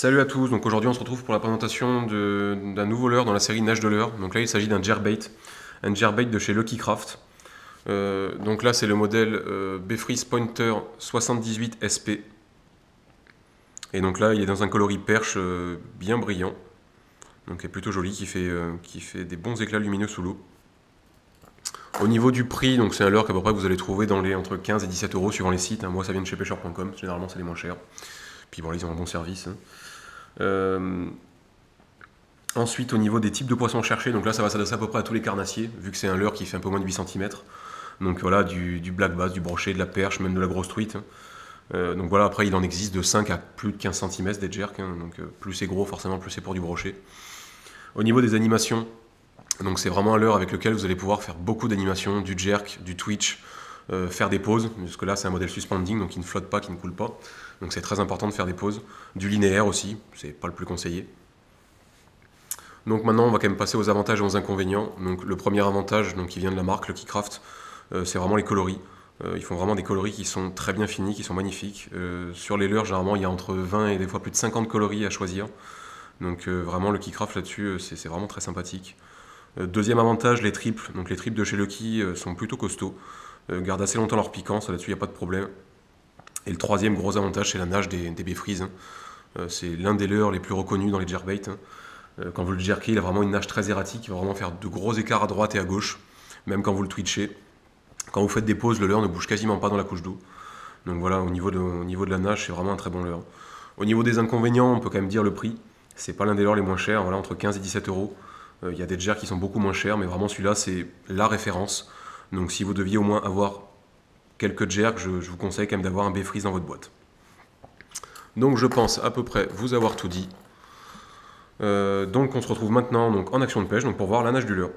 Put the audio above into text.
Salut à tous, donc aujourd'hui on se retrouve pour la présentation d'un nouveau leurre dans la série Nage de leurre. Donc là il s'agit d'un jerkbait, un jerkbait de chez Lucky Craft. Donc là c'est le modèle Befreeze Pointer 78 SP. Et donc là il est dans un coloris perche bien brillant, donc il est plutôt joli, qui fait des bons éclats lumineux sous l'eau. Au niveau du prix, donc c'est un leurre qu'à peu près vous allez trouver dans les entre 15 et 17 euros suivant les sites. Moi ça vient de chez pêcheur.com, généralement c'est les moins chers. Puis bon, ils ont un bon service. Ensuite, au niveau des types de poissons cherchés, donc là ça va s'adresser à peu près à tous les carnassiers, vu que c'est un leurre qui fait un peu moins de 8 cm. Donc voilà, du black bass, du brochet, de la perche, même de la grosse truite. Donc voilà, après il en existe de 5 à plus de 15 cm des jerks, donc plus c'est gros, forcément plus c'est pour du brochet. Au niveau des animations, donc c'est vraiment un leurre avec lequel vous allez pouvoir faire beaucoup d'animations, du jerk, du twitch, faire des pauses, parce que là c'est un modèle suspending, donc il ne flotte pas, qui ne coule pas. Donc c'est très important de faire des pauses. Du linéaire aussi, c'est pas le plus conseillé. Donc maintenant on va quand même passer aux avantages et aux inconvénients. Donc le premier avantage, donc, qui vient de la marque Lucky Craft, c'est vraiment les coloris. Ils font vraiment des coloris qui sont très bien finis, qui sont magnifiques. Sur les leurres, généralement il y a entre 20 et des fois plus de 50 coloris à choisir. Donc vraiment Lucky Craft là-dessus, c'est vraiment très sympathique. Deuxième avantage, les triples. Donc les triples de chez Lucky sont plutôt costauds. Gardent assez longtemps leur piquant, ça là-dessus il n'y a pas de problème. Et le troisième gros avantage, c'est la nage des Befreeze. C'est l'un des leurres les plus reconnus dans les jerkbaits. Quand vous le jerkez, il a vraiment une nage très erratique, il va vraiment faire de gros écarts à droite et à gauche, même quand vous le twitchez. Quand vous faites des pauses, le leurre ne bouge quasiment pas dans la couche d'eau. Donc voilà, au niveau de la nage, c'est vraiment un très bon leurre. Au niveau des inconvénients, on peut quand même dire le prix. C'est pas l'un des leurres les moins chers, voilà, entre 15 et 17 euros. Il y a des jerks qui sont beaucoup moins chers, mais vraiment celui-là, c'est la référence. Donc si vous deviez au moins avoir quelques jerks, je vous conseille quand même d'avoir un Befreeze dans votre boîte. Donc je pense à peu près vous avoir tout dit. Donc on se retrouve maintenant donc, en action de pêche donc, pour voir la nage du leurre.